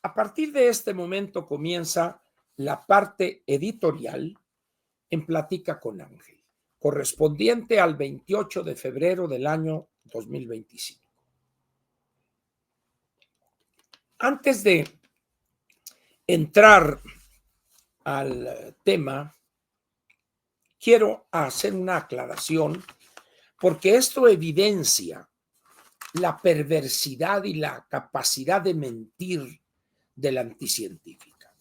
A partir de este momento comienza la parte editorial en Plática con Ángel, correspondiente al 28 de febrero del año 2025. Antes de entrar al tema, quiero hacer una aclaración porque esto evidencia la perversidad y la capacidad de mentir de la anticientífica.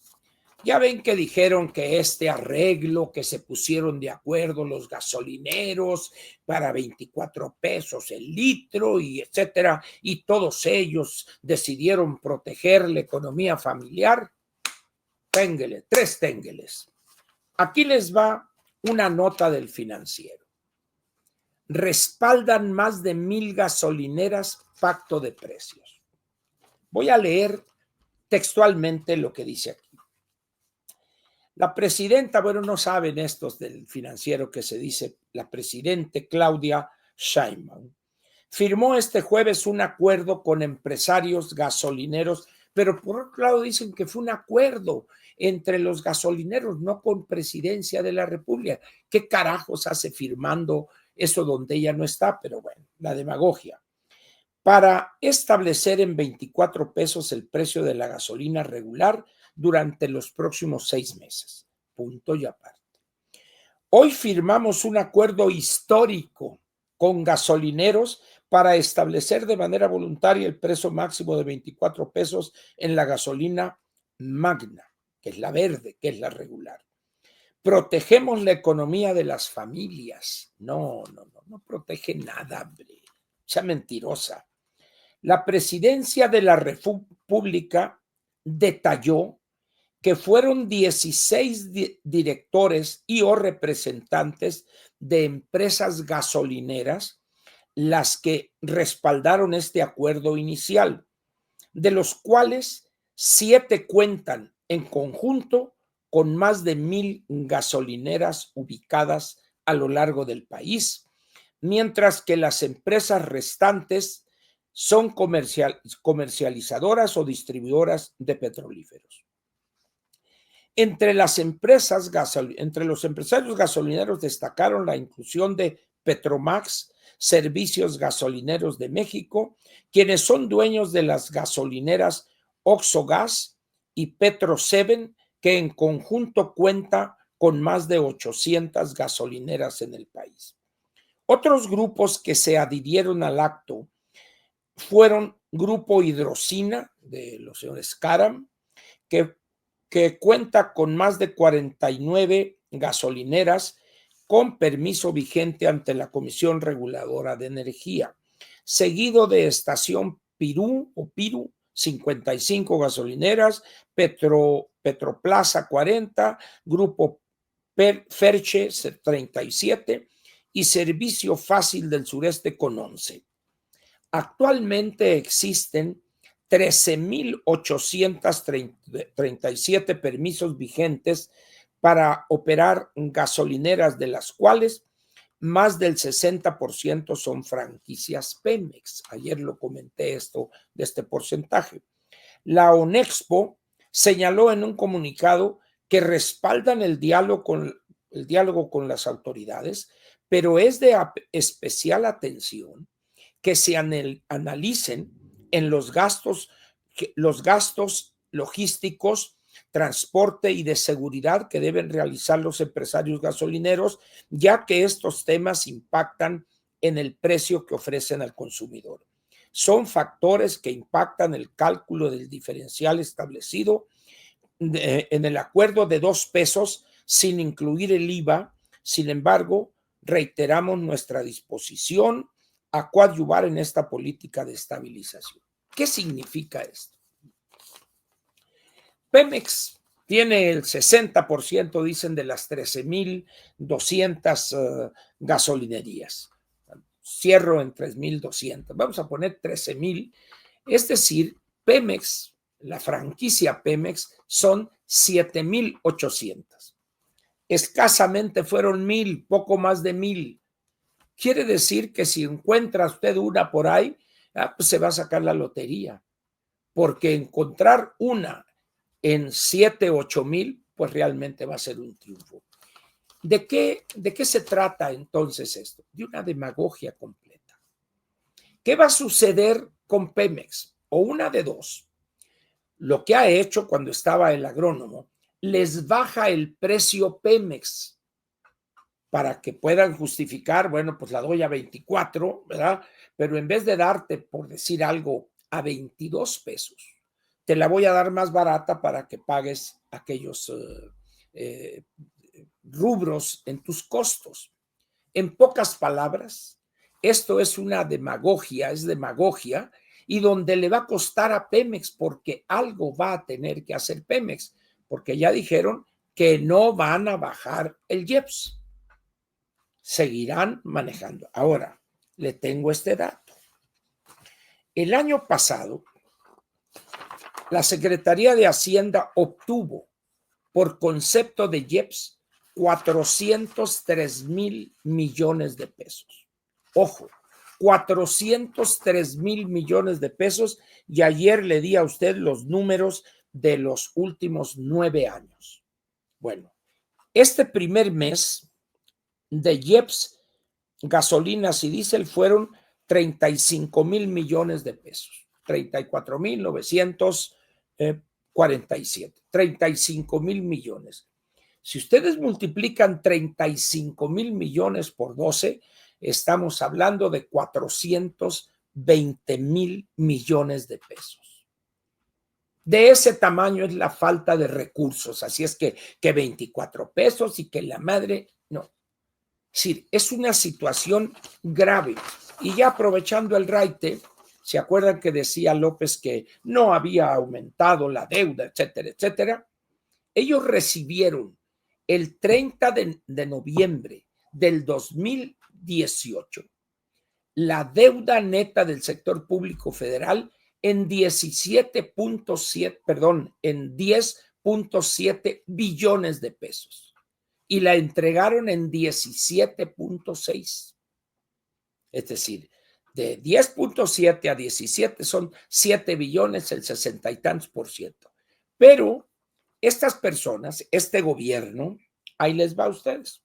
Ya ven que dijeron que este arreglo, que se pusieron de acuerdo los gasolineros para 24 pesos el litro y etcétera, y todos ellos decidieron proteger la economía familiar. Téngele, 3 téngeles. Aquí les va una nota del Financiero. Respaldan más de 1,000 gasolineras pacto de precios. Voy a leer textualmente lo que dice aquí. La presidenta, bueno, no saben estos del Financiero que se dice, la presidenta Claudia Sheinbaum firmó este jueves un acuerdo con empresarios gasolineros, pero por otro lado dicen que fue un acuerdo entre los gasolineros, no con Presidencia de la República. ¿Qué carajos hace firmando eso donde ella no está? Pero bueno, la demagogia. Para establecer en 24 pesos el precio de la gasolina regular durante los próximos 6 meses. Punto y aparte. Hoy firmamos un acuerdo histórico con gasolineros para establecer de manera voluntaria el precio máximo de 24 pesos en la gasolina magna, que es la verde, que es la regular. Protegemos la economía de las familias. No protege nada, hombre. Sea mentirosa. La presidencia de la República detalló que fueron 16 directores y o representantes de empresas gasolineras las que respaldaron este acuerdo inicial, de los cuales 7 cuentan en conjunto con más de 1,000 gasolineras ubicadas a lo largo del país, mientras que las empresas restantes son comercializadoras o distribuidoras de petrolíferos. Entre los empresarios gasolineros destacaron la inclusión de Petromax, Servicios Gasolineros de México, quienes son dueños de las gasolineras Oxogas y Petro7, que en conjunto cuenta con más de 800 gasolineras en el país. Otros grupos que se adhirieron al acto fueron Grupo Hidrocina, de los señores Caram, que cuenta con más de 49 gasolineras con permiso vigente ante la Comisión Reguladora de Energía, seguido de Estación Pirú o Piru, 55 gasolineras, Petroplaza 40, Grupo Ferche 37 y Servicio Fácil del Sureste con 11. Actualmente existen 13,837 permisos vigentes para operar gasolineras, de las cuales más del 60% son franquicias Pemex. Ayer lo comenté esto de este porcentaje. La ONEXPO señaló en un comunicado que respaldan el diálogo con las autoridades, pero es de especial atención que se analicen en los gastos logísticos, transporte y de seguridad que deben realizar los empresarios gasolineros, ya que estos temas impactan en el precio que ofrecen al consumidor. Son factores que impactan el cálculo del diferencial establecido en el acuerdo de 2 pesos sin incluir el IVA. Sin embargo, reiteramos nuestra disposición a coadyuvar en esta política de estabilización. ¿Qué significa esto? Pemex tiene el 60%, dicen, de las 13,200 gasolinerías. Cierro en 3,200. Vamos a poner 13,000. Es decir, Pemex, la franquicia Pemex, son 7,800. Escasamente fueron 1,000, poco más de 1,000. Quiere decir que si encuentra usted una por ahí, pues se va a sacar la lotería, porque encontrar una en 7, 8 mil, pues realmente va a ser un triunfo. ¿De qué se trata entonces esto? De una demagogia completa. ¿Qué va a suceder con Pemex? O una de dos. Lo que ha hecho cuando estaba el agrónomo, les baja el precio Pemex para que puedan justificar, bueno, pues la doy a 24, ¿verdad? Pero en vez de darte, por decir algo, a 22 pesos, te la voy a dar más barata para que pagues aquellos rubros en tus costos. En pocas palabras, esto es una demagogia, es demagogia, y donde le va a costar a Pemex, porque algo va a tener que hacer Pemex, porque ya dijeron que no van a bajar el IEPS. Seguirán manejando. Ahora, le tengo este dato. El año pasado, la Secretaría de Hacienda obtuvo por concepto de IEPS 403 mil millones de pesos. Ojo, 403 mil millones de pesos, y ayer le di a usted los números de los últimos 9 años. Bueno, este primer mes de IEPS, gasolinas y diésel fueron 35 mil millones de pesos, 34,947, 35 mil millones. Si ustedes multiplican 35 mil millones por 12, estamos hablando de 420 mil millones de pesos. De ese tamaño es la falta de recursos, así es que 24 pesos y que la madre, no. Sí, es una situación grave. Y ya aprovechando el raite, ¿se acuerdan que decía López que no había aumentado la deuda, etcétera, etcétera? Ellos recibieron el 30 de noviembre del 2018 la deuda neta del sector público federal en 10.7 billones de pesos. Y la entregaron en 17.6. Es decir, de 10.7 a 17 son 7 billones, el 60 y tantos %. Pero estas personas, este gobierno, ahí les va a ustedes.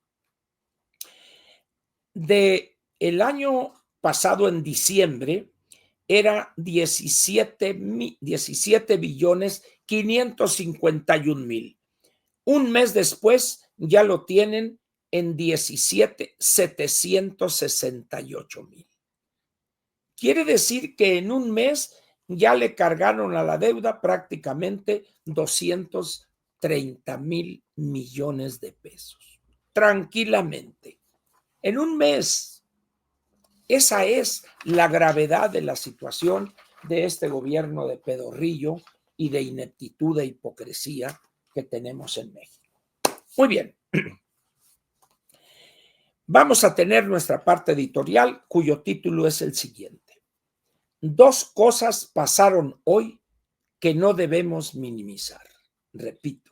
De el año pasado en diciembre era 17 billones 551 mil. Un mes después ya lo tienen en 17,768 mil. Quiere decir que en un mes ya le cargaron a la deuda prácticamente 230 mil millones de pesos. Tranquilamente. En un mes. Esa es la gravedad de la situación de este gobierno de pedorrillo y de ineptitud e hipocresía que tenemos en México. Muy bien. Vamos a tener nuestra parte editorial, cuyo título es el siguiente. 2 cosas pasaron hoy que no debemos minimizar. Repito,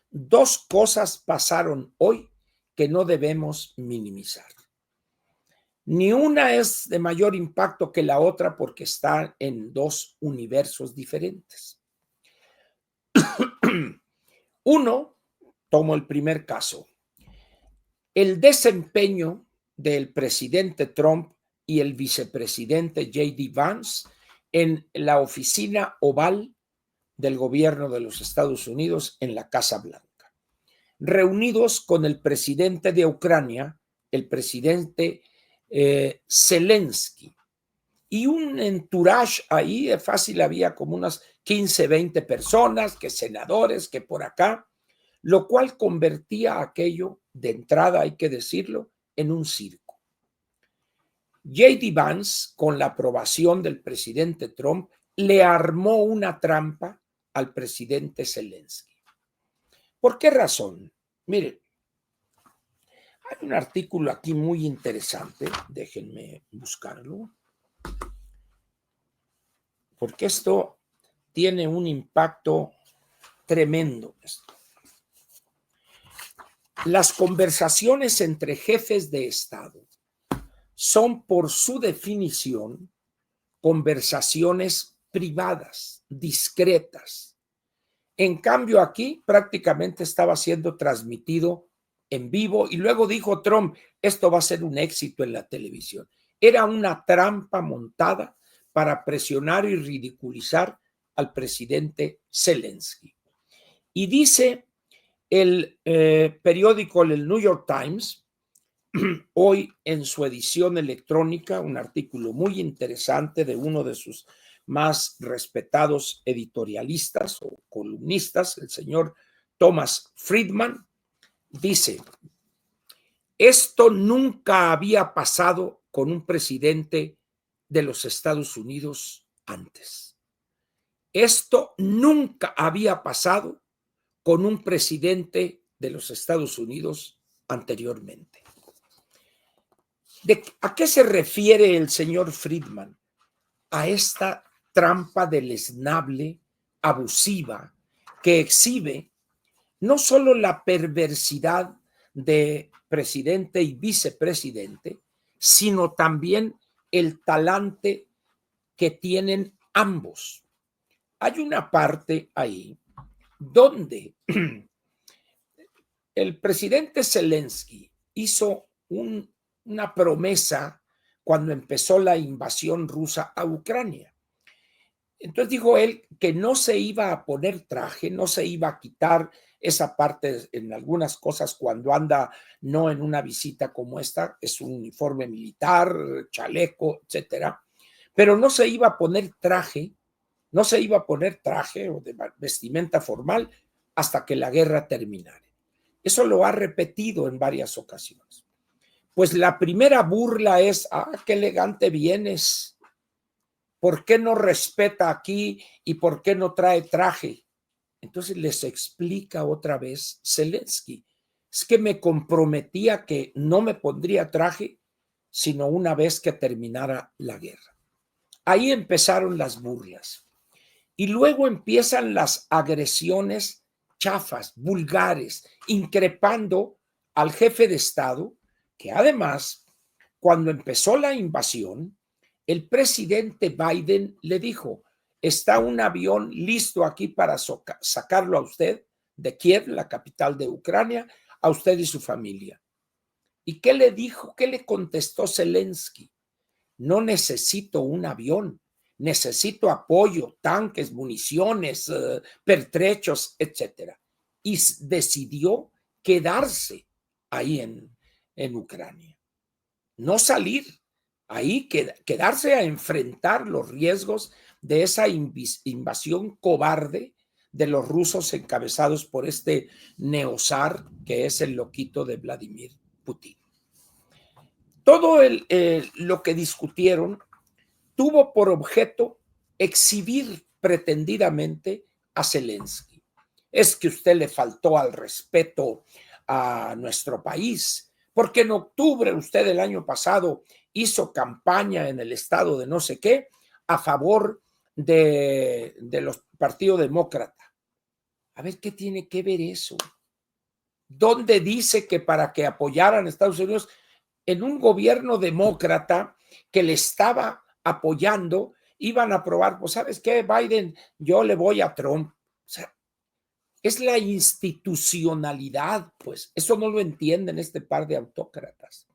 2 cosas pasaron hoy que no debemos minimizar. Ni una es de mayor impacto que la otra porque están en 2 universos diferentes. Uno, tomo el primer caso. El desempeño del presidente Trump y el vicepresidente J.D. Vance en la oficina oval del gobierno de los Estados Unidos en la Casa Blanca, reunidos con el presidente de Ucrania, el presidente Zelensky, y un entourage ahí, de fácil había como unas 15, 20 personas, que senadores, que por acá, lo cual convertía aquello, de entrada hay que decirlo, en un circo. J.D. Vance, con la aprobación del presidente Trump, le armó una trampa al presidente Zelensky. ¿Por qué razón? Miren, hay un artículo aquí muy interesante, déjenme buscarlo, porque esto tiene un impacto tremendo. Las conversaciones entre jefes de Estado son, por su definición, conversaciones privadas, discretas. En cambio, aquí prácticamente estaba siendo transmitido en vivo y luego dijo Trump, esto va a ser un éxito en la televisión. Era una trampa montada para presionar y ridiculizar al presidente Zelensky. Y dice el periódico, el New York Times, hoy en su edición electrónica, un artículo muy interesante de uno de sus más respetados editorialistas o columnistas, el señor Thomas Friedman, dice, esto nunca había pasado con un presidente de los Estados Unidos antes. Esto nunca había pasado con un presidente de los Estados Unidos anteriormente. ¿A qué se refiere el señor Friedman? A esta trampa deleznable, abusiva, que exhibe no solo la perversidad de presidente y vicepresidente, sino también el talante que tienen ambos. Hay una parte ahí donde el presidente Zelensky hizo una promesa cuando empezó la invasión rusa a Ucrania. Entonces dijo él que no se iba a poner traje, no se iba a quitar esa parte en algunas cosas cuando anda no en una visita como esta, es un uniforme militar, chaleco, etcétera, pero no se iba a poner traje, no se iba a poner traje o de vestimenta formal hasta que la guerra terminara. Eso lo ha repetido en varias ocasiones. Pues la primera burla es, qué elegante vienes, ¿por qué no respeta aquí y por qué no trae traje? Entonces les explica otra vez Zelensky, es que me comprometía que no me pondría traje, sino una vez que terminara la guerra. Ahí empezaron las burlas. Y luego empiezan las agresiones chafas, vulgares, increpando al jefe de Estado, que además, cuando empezó la invasión, el presidente Biden le dijo, está un avión listo aquí para sacarlo a usted de Kiev, la capital de Ucrania, a usted y su familia. ¿Y qué le dijo? ¿Qué le contestó Zelensky? No necesito un avión, necesito apoyo, tanques, municiones, pertrechos, etcétera. Y decidió quedarse ahí en Ucrania, no salir, ahí quedarse a enfrentar los riesgos de esa invasión cobarde de los rusos encabezados por este neozar que es el loquito de Vladimir Putin. Todo lo que discutieron tuvo por objeto exhibir pretendidamente a Zelensky. Es que usted le faltó al respeto a nuestro país, porque en octubre usted el año pasado hizo campaña en el estado de no sé qué a favor de los partidos demócratas. A ver, ¿qué tiene que ver eso? ¿Dónde dice que para que apoyaran a Estados Unidos en un gobierno demócrata que le estaba apoyando, iban a aprobar, pues ¿sabes qué, Biden? Yo le voy a Trump. O sea, es la institucionalidad, pues. Eso no lo entienden este par de autócratas.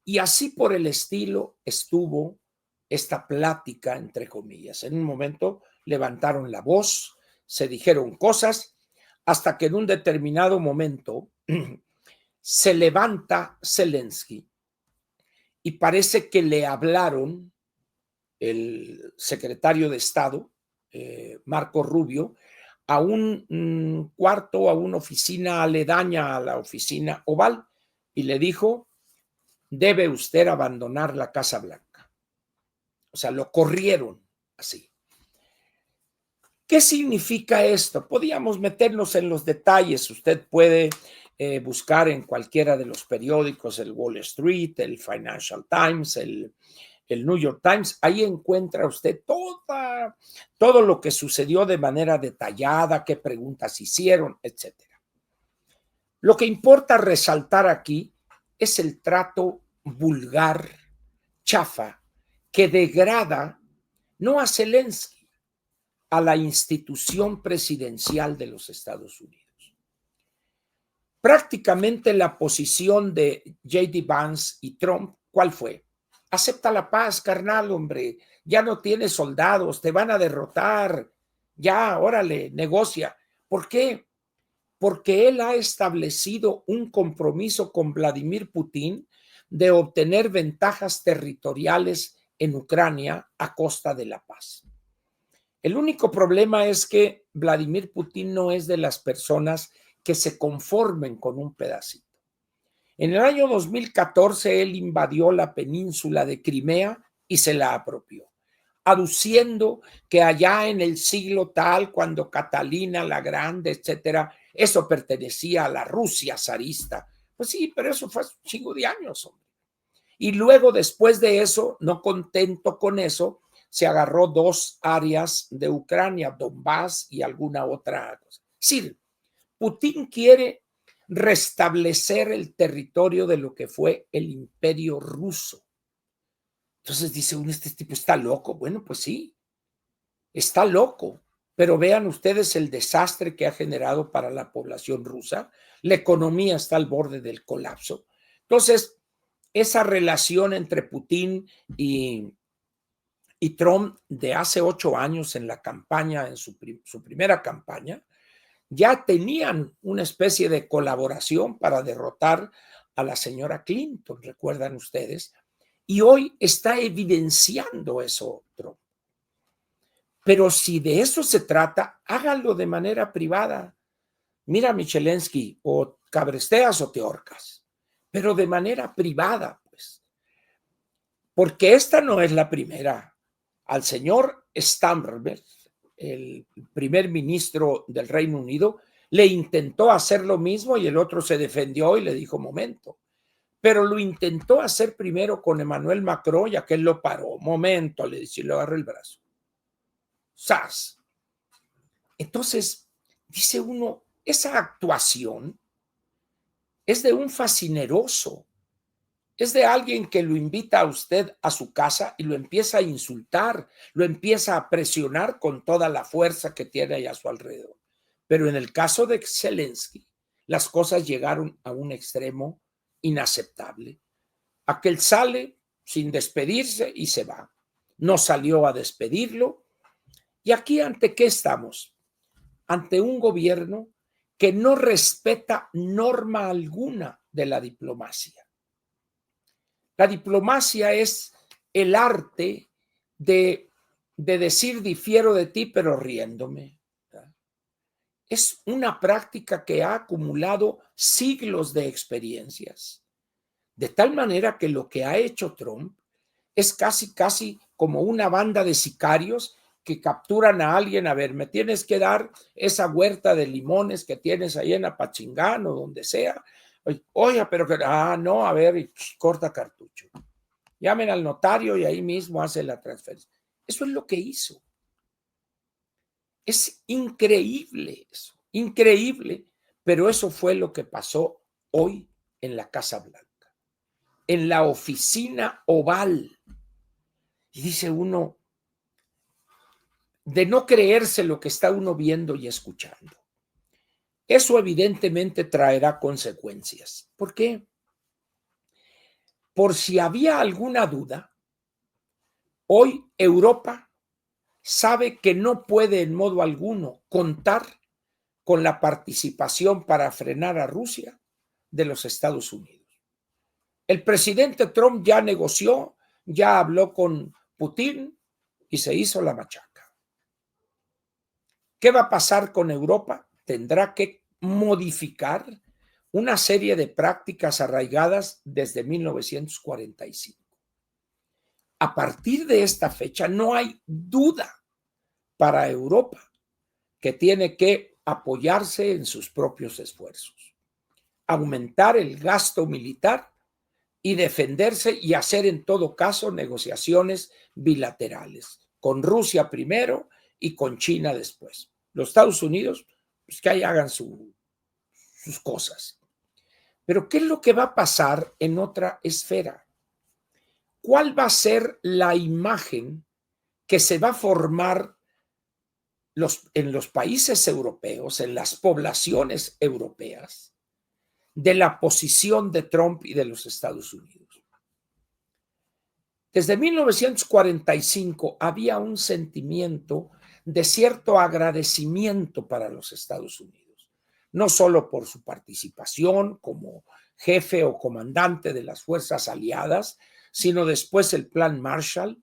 Y así por el estilo estuvo esta plática, entre comillas. En un momento levantaron la voz, se dijeron cosas, hasta que en un determinado momento se levanta Zelensky y parece que le hablaron el secretario de Estado, Marco Rubio, a un cuarto, a una oficina aledaña a la oficina Oval, y le dijo, debe usted abandonar la Casa Blanca. O sea, lo corrieron así. ¿Qué significa esto? Podíamos meternos en los detalles. Usted puede buscar en cualquiera de los periódicos, el Wall Street, el Financial Times, el New York Times. Ahí encuentra usted todo lo que sucedió de manera detallada, qué preguntas hicieron, etcétera. Lo que importa resaltar aquí es el trato vulgar, chafa, que degrada no a Zelensky, a la institución presidencial de los Estados Unidos. Prácticamente la posición de J.D. Vance y Trump, ¿cuál fue? Acepta la paz, carnal, hombre, ya no tienes soldados, te van a derrotar, ya, órale, negocia. ¿Por qué? Porque él ha establecido un compromiso con Vladimir Putin de obtener ventajas territoriales en Ucrania a costa de la paz. El único problema es que Vladimir Putin no es de las personas que se conformen con un pedacito. En el año 2014 él invadió la península de Crimea y se la apropió, aduciendo que allá en el siglo tal, cuando Catalina la Grande, etcétera, eso pertenecía a la Rusia zarista. Pues sí, pero eso fue hace un chingo de años, hombre. Y luego, después de eso, no contento con eso, se agarró 2 áreas de Ucrania, Donbass y alguna otra cosa. Sí, Putin quiere restablecer el territorio de lo que fue el Imperio Ruso. Entonces dice uno, este tipo está loco. Bueno, pues sí, está loco, pero vean ustedes el desastre que ha generado para la población rusa. La economía está al borde del colapso. Entonces, esa relación entre Putin y Trump de hace 8 años en la campaña, en su primera campaña, ya tenían una especie de colaboración para derrotar a la señora Clinton, recuerdan ustedes, y hoy está evidenciando eso Trump. Pero si de eso se trata, háganlo de manera privada. Mira, Michelensky, o cabresteas o te ahorcas, pero de manera privada, pues. Porque esta no es la primera. Al señor Steinmeier, el primer ministro del Reino Unido, le intentó hacer lo mismo y el otro se defendió y le dijo, momento. Pero lo intentó hacer primero con Emmanuel Macron y aquel lo paró. Momento, le dice, y le agarró el brazo. ¡Sas! Entonces, dice uno, esa actuación es de un fascineroso, es de alguien que lo invita a usted a su casa y lo empieza a insultar, lo empieza a presionar con toda la fuerza que tiene ahí a su alrededor. Pero en el caso de Zelensky, las cosas llegaron a un extremo inaceptable. Aquel sale sin despedirse y se va. No salió a despedirlo. ¿Y aquí ante qué estamos? Ante un gobierno que no respeta norma alguna de la diplomacia. La diplomacia es el arte de decir difiero de ti, pero riéndome. Es una práctica que ha acumulado siglos de experiencias. De tal manera que lo que ha hecho Trump es casi como una banda de sicarios que capturan a alguien. A ver, me tienes que dar esa huerta de limones que tienes ahí en Apachingán o donde sea. Oye, pero que, no, a ver, y corta cartucho. Llamen al notario y ahí mismo hace la transferencia. Eso es lo que hizo. Es increíble eso, increíble, pero eso fue lo que pasó hoy en la Casa Blanca, en la oficina oval. Y dice uno, de no creerse lo que está uno viendo y escuchando. Eso evidentemente traerá consecuencias. ¿Por qué? Por si había alguna duda, hoy Europa sabe que no puede en modo alguno contar con la participación para frenar a Rusia de los Estados Unidos. El presidente Trump ya negoció, ya habló con Putin y se hizo la machaca. ¿Qué va a pasar con Europa? Tendrá que modificar una serie de prácticas arraigadas desde 1945. A partir de esta fecha no hay duda para Europa que tiene que apoyarse en sus propios esfuerzos, aumentar el gasto militar y defenderse y hacer en todo caso negociaciones bilaterales, con Rusia primero y con China después. Los Estados Unidos, pues que ahí hagan sus cosas. Pero ¿qué es lo que va a pasar en otra esfera? ¿Cuál va a ser la imagen que se va a formar en los países europeos, en las poblaciones europeas, de la posición de Trump y de los Estados Unidos. Desde 1945 había un sentimiento de cierto agradecimiento para los Estados Unidos, no solo por su participación como jefe o comandante de las fuerzas aliadas, sino después el Plan Marshall,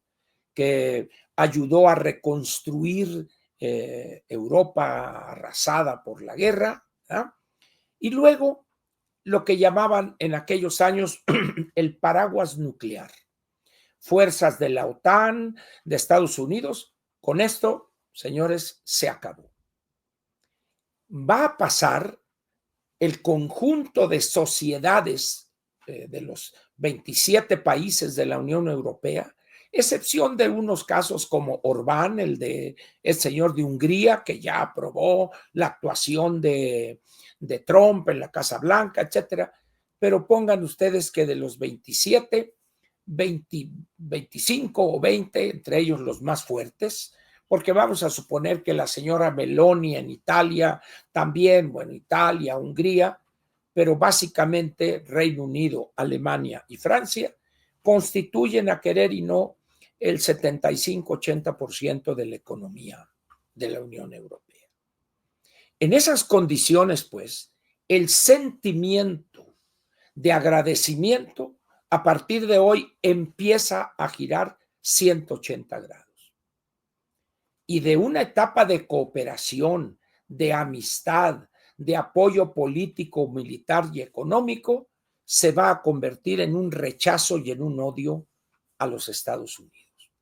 que ayudó a reconstruir Europa arrasada por la guerra, ¿verdad? Y luego lo que llamaban en aquellos años el paraguas nuclear. Fuerzas de la OTAN, de Estados Unidos. Con esto, señores, se acabó. Va a pasar el conjunto de sociedades de los 27 países de la Unión Europea, excepción de unos casos como Orbán, el señor de Hungría, que ya aprobó la actuación de Trump en la Casa Blanca, etcétera. Pero pongan ustedes que de los 27, 25 o 20, entre ellos los más fuertes, porque vamos a suponer que la señora Meloni en Italia, también, bueno, Italia, Hungría, pero básicamente Reino Unido, Alemania y Francia, constituyen a querer y no el 75-80% de la economía de la Unión Europea. En esas condiciones, pues, el sentimiento de agradecimiento a partir de hoy empieza a girar 180 grados. Y de una etapa de cooperación, de amistad, de apoyo político, militar y económico, se va a convertir en un rechazo y en un odio a los Estados Unidos.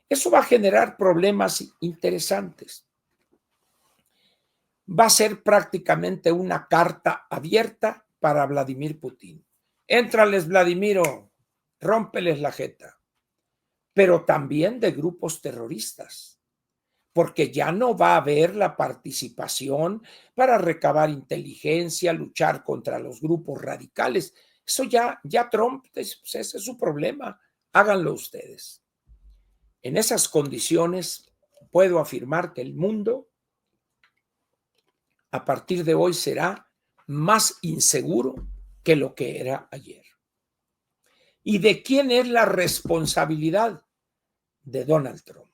Eso va a generar problemas interesantes. Va a ser prácticamente una carta abierta para Vladimir Putin. Éntrales, Vladimiro, rómpeles la jeta, pero también de grupos terroristas, porque ya no va a haber la participación para recabar inteligencia, luchar contra los grupos radicales. Eso ya Trump, ese es su problema, háganlo ustedes. En esas condiciones, puedo afirmar que el mundo a partir de hoy será más inseguro que lo que era ayer. ¿Y de quién es la responsabilidad? De Donald Trump.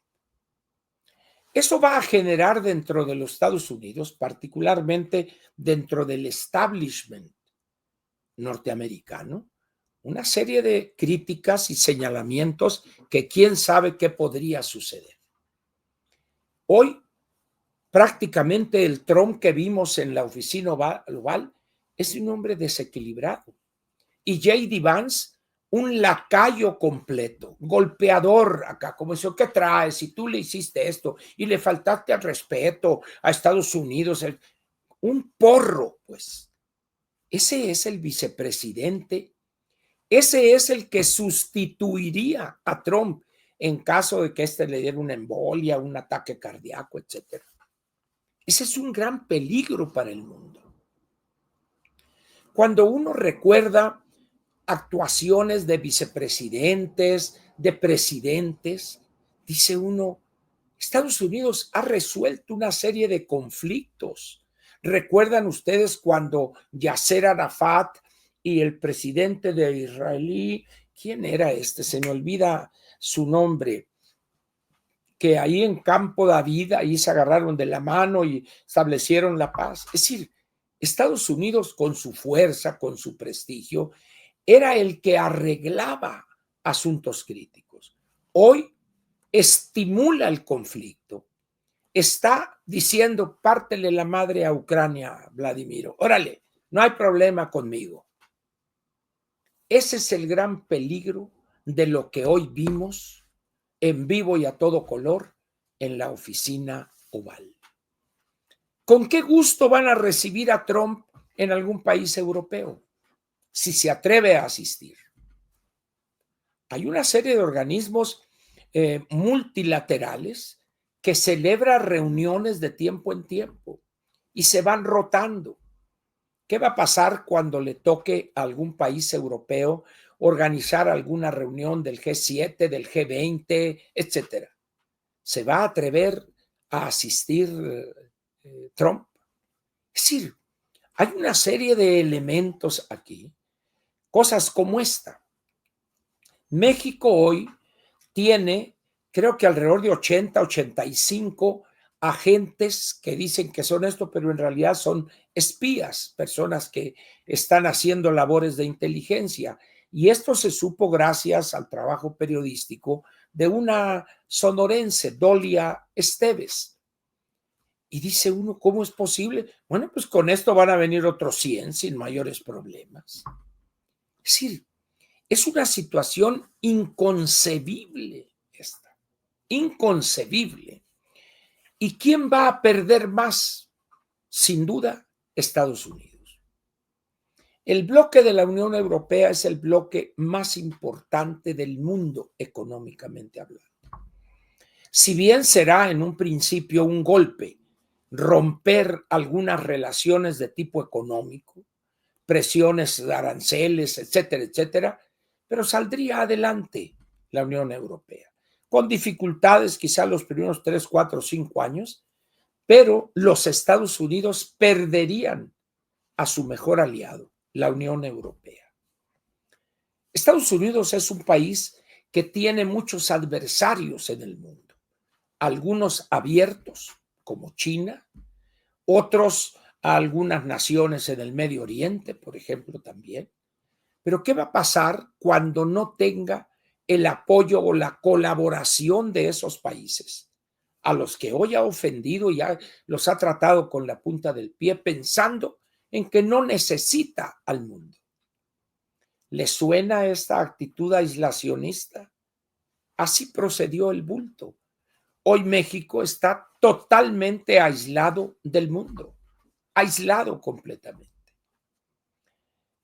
Eso va a generar dentro de los Estados Unidos, particularmente dentro del establishment norteamericano, una serie de críticas y señalamientos que quién sabe qué podría suceder. Hoy, prácticamente el Trump que vimos en la oficina oval es un hombre desequilibrado. Y J.D. Vance, un lacayo completo, golpeador acá, como eso, ¿qué traes? Si tú le hiciste esto y le faltaste al respeto a Estados Unidos, un porro, pues. Ese es el vicepresidente, ese es el que sustituiría a Trump en caso de que éste le diera una embolia, un ataque cardíaco, etcétera. Ese es un gran peligro para el mundo. Cuando uno recuerda actuaciones de vicepresidentes, de presidentes, dice uno, Estados Unidos ha resuelto una serie de conflictos. ¿Recuerdan ustedes cuando Yasser Arafat y el presidente de Israel, ¿quién era este? Se me olvida su nombre, que ahí en Campo David, ahí se agarraron de la mano y establecieron la paz. Es decir, Estados Unidos con su fuerza, con su prestigio, era el que arreglaba asuntos críticos. Hoy estimula el conflicto. Está diciendo, pártele la madre a Ucrania, Vladimiro. Órale, no hay problema conmigo. Ese es el gran peligro de lo que hoy vimos en vivo y a todo color en la oficina oval. ¿Con qué gusto van a recibir a Trump en algún país europeo? Si se atreve a asistir. Hay una serie de organismos multilaterales que celebran reuniones de tiempo en tiempo y se van rotando. ¿Qué va a pasar cuando le toque a algún país europeo organizar alguna reunión del G7, del G20, etcétera? ¿Se va a atrever a asistir Trump? Es decir, hay una serie de elementos aquí, cosas como esta. México hoy tiene, creo que alrededor de 80, 85 agentes que dicen que son esto, pero en realidad son espías, personas que están haciendo labores de inteligencia. Y esto se supo gracias al trabajo periodístico de una sonorense, Dolia Esteves. Y dice uno, ¿cómo es posible? Bueno, pues con esto van a venir otros 100 sin mayores problemas. Es decir, es una situación inconcebible esta, inconcebible. ¿Y quién va a perder más? Sin duda, Estados Unidos. El bloque de la Unión Europea es el bloque más importante del mundo económicamente hablando. Si bien será en un principio un golpe romper algunas relaciones de tipo económico, presiones, aranceles, etcétera, etcétera, pero saldría adelante la Unión Europea, con dificultades quizá los primeros 3, 4, 5 años, pero los Estados Unidos perderían a su mejor aliado, la Unión Europea. Estados Unidos es un país que tiene muchos adversarios en el mundo, algunos abiertos, como China, otros a algunas naciones en el Medio Oriente, por ejemplo, también. Pero ¿qué va a pasar cuando no tenga el apoyo o la colaboración de esos países, a los que hoy ha ofendido y los ha tratado con la punta del pie, pensando en que no necesita al mundo? ¿Le suena esta actitud aislacionista? Así procedió el bulto. Hoy México está totalmente aislado del mundo, aislado completamente.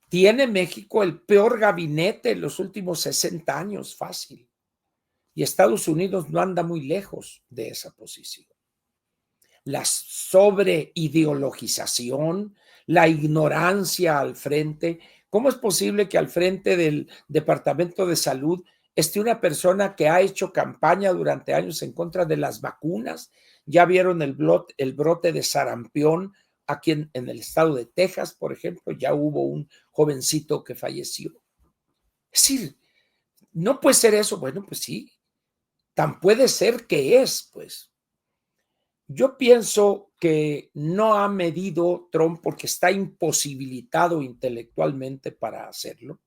Tiene México el peor gabinete en los últimos 60 años, fácil. Y Estados Unidos no anda muy lejos de esa posición. La sobreideologización, la ignorancia al frente. ¿Cómo es posible que al frente del Departamento de Salud esté una persona que ha hecho campaña durante años en contra de las vacunas? Ya vieron el brote de sarampión aquí en el estado de Texas, por ejemplo, ya hubo un jovencito que falleció. Es decir, no puede ser eso. Bueno, pues sí, tan puede ser que es, pues. Yo pienso que no ha medido Trump porque está imposibilitado intelectualmente para hacerlo.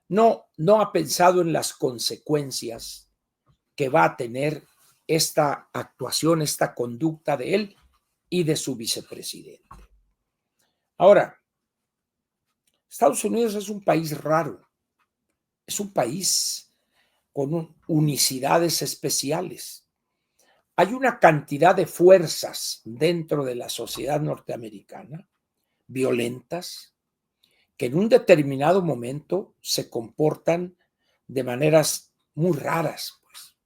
No ha pensado en las consecuencias que va a tener esta actuación, esta conducta de él y de su vicepresidente. Ahora, Estados Unidos es un país raro, es un país con unicidades especiales. Hay una cantidad de fuerzas dentro de la sociedad norteamericana, violentas, que en un determinado momento se comportan de maneras muy raras, pues.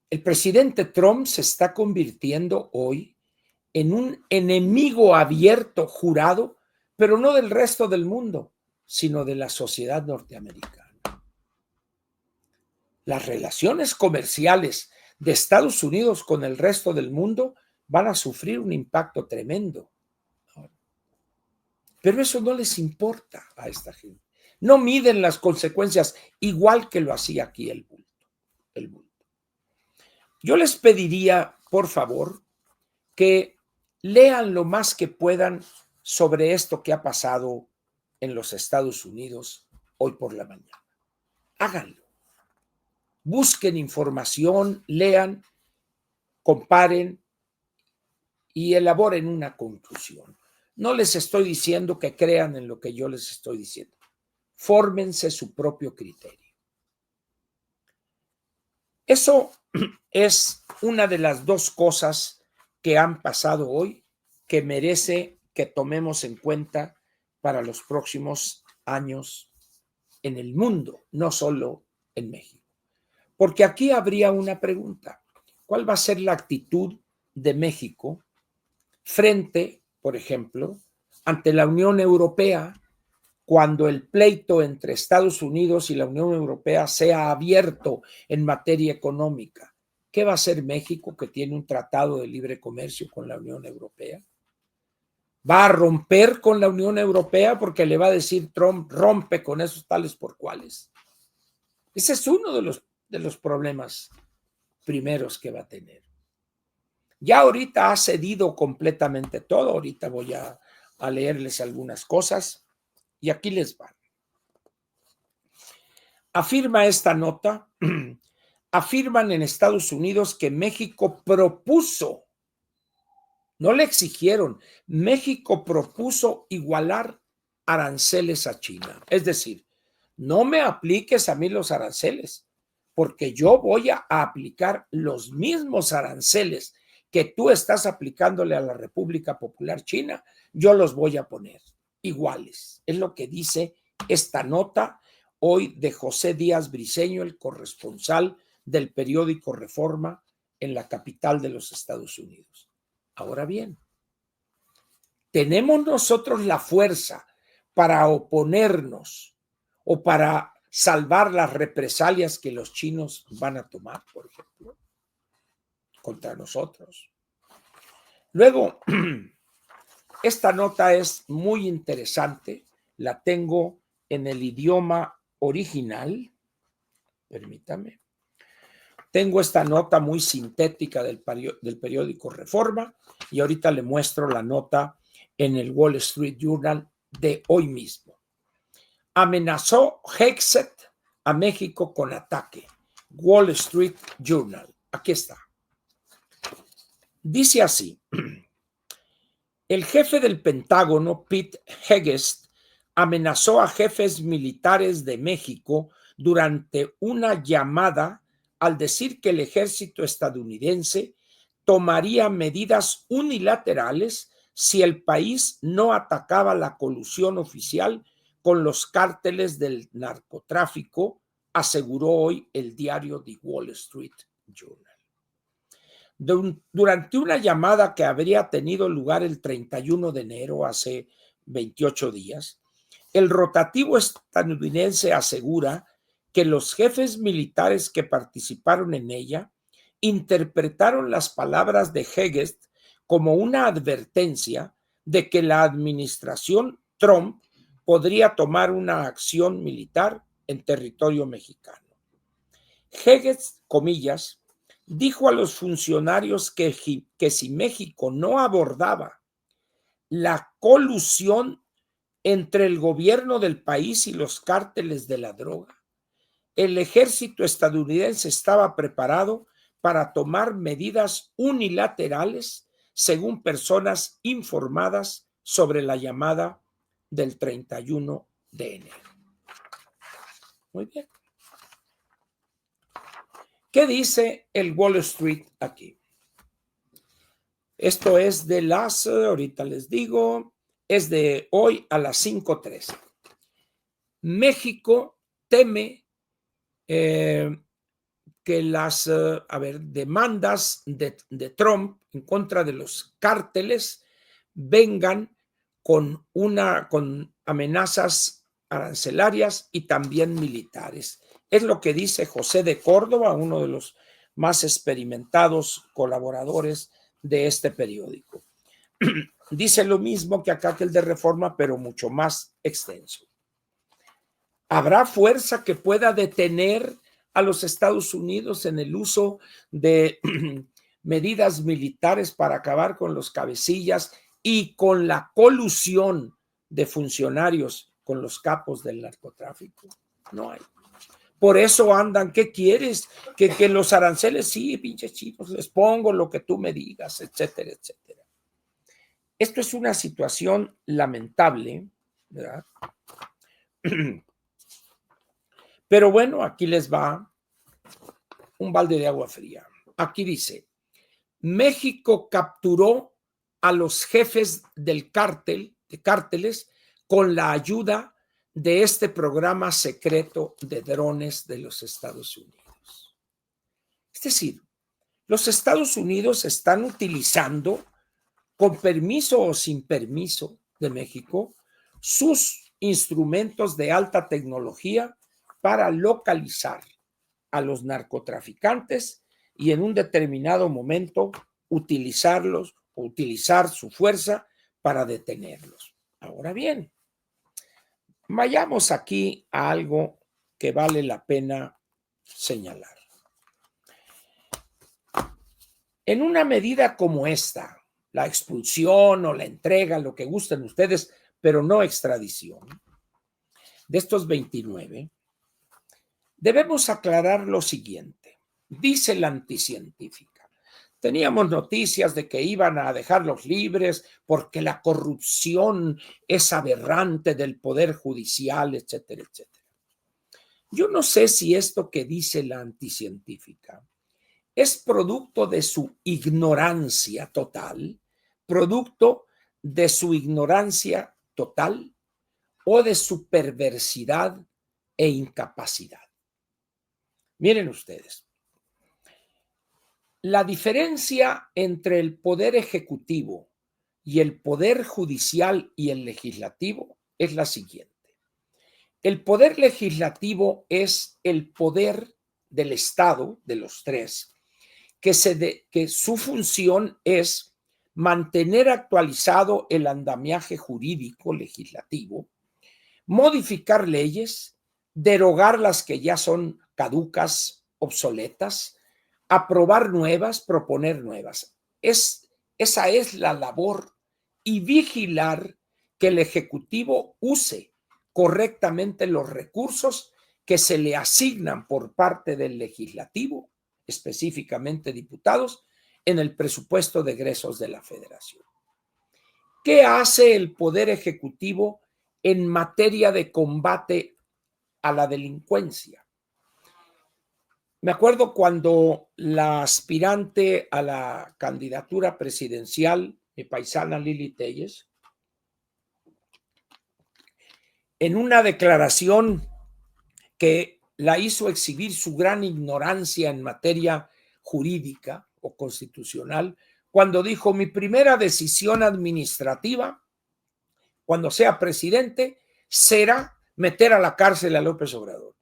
El presidente Trump se está convirtiendo hoy en un enemigo abierto, jurado, pero no del resto del mundo, sino de la sociedad norteamericana. Las relaciones comerciales de Estados Unidos con el resto del mundo van a sufrir un impacto tremendo. Pero eso no les importa a esta gente. No miden las consecuencias igual que lo hacía aquí el bulto. Yo les pediría, por favor, que lean lo más que puedan sobre esto que ha pasado en los Estados Unidos hoy por la mañana. Háganlo. Busquen información, lean, comparen y elaboren una conclusión. No les estoy diciendo que crean en lo que yo les estoy diciendo. Fórmense su propio criterio. Eso es una de las dos cosas que han pasado hoy que merece que tomemos en cuenta para los próximos años en el mundo, no solo en México. Porque aquí habría una pregunta. ¿Cuál va a ser la actitud de México frente, por ejemplo, ante la Unión Europea cuando el pleito entre Estados Unidos y la Unión Europea sea abierto en materia económica? ¿Qué va a hacer México, que tiene un tratado de libre comercio con la Unión Europea? ¿Va a romper con la Unión Europea porque le va a decir Trump, rompe con esos tales por cuales? Ese es uno de los problemas primeros que va a tener. Ya ahorita ha cedido completamente todo. Ahorita voy a leerles algunas cosas y aquí les van. Afirma esta nota, afirman en Estados Unidos que México propuso, no le exigieron, México propuso igualar aranceles a China. Es decir, no me apliques a mí los aranceles, porque yo voy a aplicar los mismos aranceles que tú estás aplicándole a la República Popular China, yo los voy a poner iguales. Es lo que dice esta nota hoy de José Díaz Briceño, el corresponsal del periódico Reforma en la capital de los Estados Unidos. Ahora bien, ¿tenemos nosotros la fuerza para oponernos o para salvar las represalias que los chinos van a tomar, por ejemplo, contra nosotros? Luego, esta nota es muy interesante, la tengo en el idioma original, permítame. Tengo esta nota muy sintética del periódico Reforma y ahorita le muestro la nota en el Wall Street Journal de hoy mismo. Amenazó Hegseth a México con ataque. Wall Street Journal. Aquí está. Dice así. El jefe del Pentágono, Pete Hegseth, amenazó a jefes militares de México durante una llamada al decir que el ejército estadounidense tomaría medidas unilaterales si el país no atacaba la colusión oficial con los cárteles del narcotráfico, aseguró hoy el diario The Wall Street Journal. Durante una llamada que habría tenido lugar el 31 de enero, hace 28 días, el rotativo estadounidense asegura que los jefes militares que participaron en ella interpretaron las palabras de Hegseth como una advertencia de que la administración Trump podría tomar una acción militar en territorio mexicano. Hegseth, comillas, dijo a los funcionarios que si México no abordaba la colusión entre el gobierno del país y los cárteles de la droga, el ejército estadounidense estaba preparado para tomar medidas unilaterales, según personas informadas sobre la llamada del 31 de enero. Muy bien. ¿Qué dice el Wall Street aquí? Esto es de las, ahorita les digo, es de hoy a las 5:13. México teme que las demandas de Trump en contra de los cárteles vengan con amenazas arancelarias y también militares. Es lo que dice José de Córdoba, uno de los más experimentados colaboradores de este periódico. Dice lo mismo que acá que el de Reforma, pero mucho más extenso. ¿Habrá fuerza que pueda detener a los Estados Unidos en el uso de medidas militares para acabar con los cabecillas y con la colusión de funcionarios con los capos del narcotráfico? No hay. Por eso andan, ¿qué quieres? Que los aranceles, sí, pinches chinos, les pongo lo que tú me digas, etcétera, etcétera. Esto es una situación lamentable, ¿verdad? Pero bueno, aquí les va un balde de agua fría. Aquí dice, México capturó a los jefes del cárteles con la ayuda de este programa secreto de drones de los Estados Unidos. Es decir, los Estados Unidos están utilizando, con permiso o sin permiso de México, sus instrumentos de alta tecnología para localizar a los narcotraficantes y en un determinado momento utilizarlos o utilizar su fuerza para detenerlos. Ahora bien, vayamos aquí a algo que vale la pena señalar. En una medida como esta, la expulsión o la entrega, lo que gusten ustedes, pero no extradición, de estos 29, debemos aclarar lo siguiente. Dice la anticientífica. Teníamos noticias de que iban a dejarlos libres porque la corrupción es aberrante del poder judicial, etcétera, etcétera. Yo no sé si esto que dice la anticientífica es producto de su ignorancia total, producto de su ignorancia total o de su perversidad e incapacidad. Miren ustedes, la diferencia entre el poder ejecutivo y el poder judicial y el legislativo es la siguiente. El poder legislativo es el poder del Estado, de los tres, que su función es mantener actualizado el andamiaje jurídico legislativo, modificar leyes, derogar las que ya son caducas, obsoletas, aprobar nuevas, proponer nuevas. Esa es la labor y vigilar que el Ejecutivo use correctamente los recursos que se le asignan por parte del Legislativo, específicamente diputados, en el presupuesto de egresos de la Federación. ¿Qué hace el Poder Ejecutivo en materia de combate a la delincuencia? Me acuerdo cuando la aspirante a la candidatura presidencial, mi paisana Lili Telles, en una declaración que la hizo exhibir su gran ignorancia en materia jurídica o constitucional, cuando dijo: mi primera decisión administrativa, cuando sea presidente, será meter a la cárcel a López Obrador.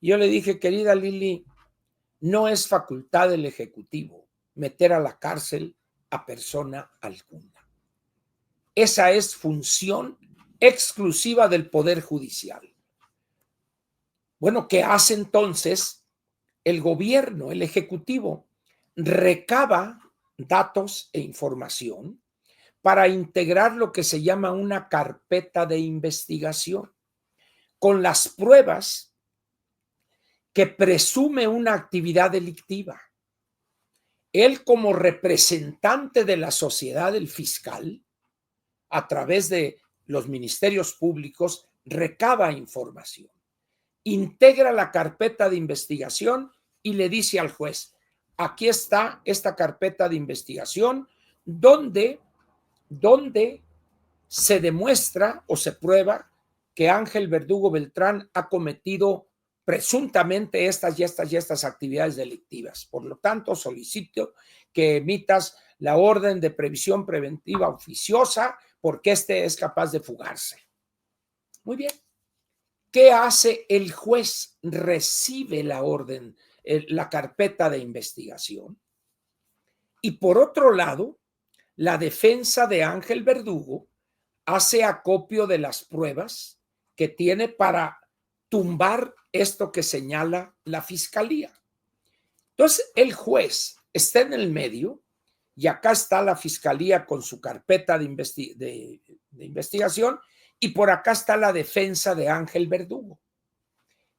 Yo le dije: querida Lili, no es facultad del Ejecutivo meter a la cárcel a persona alguna. Esa es función exclusiva del Poder Judicial. Bueno, ¿qué hace entonces el gobierno, el Ejecutivo? Recaba datos e información para integrar lo que se llama una carpeta de investigación con las pruebas que presume una actividad delictiva. Él, como representante de la sociedad, el fiscal, a través de los ministerios públicos, recaba información, integra la carpeta de investigación y le dice al juez: aquí está esta carpeta de investigación donde se demuestra o se prueba que Ángel Verdugo Beltrán ha cometido presuntamente estas y estas y estas actividades delictivas. Por lo tanto, solicito que emitas la orden de previsión preventiva oficiosa porque este es capaz de fugarse. Muy bien. ¿Qué hace el juez? Recibe la orden, la carpeta de investigación. Y por otro lado, la defensa de Ángel Verdugo hace acopio de las pruebas que tiene para tumbar esto que señala la fiscalía. Entonces, el juez está en el medio y acá está la fiscalía con su carpeta de investigación y por acá está la defensa de Ángel Verdugo.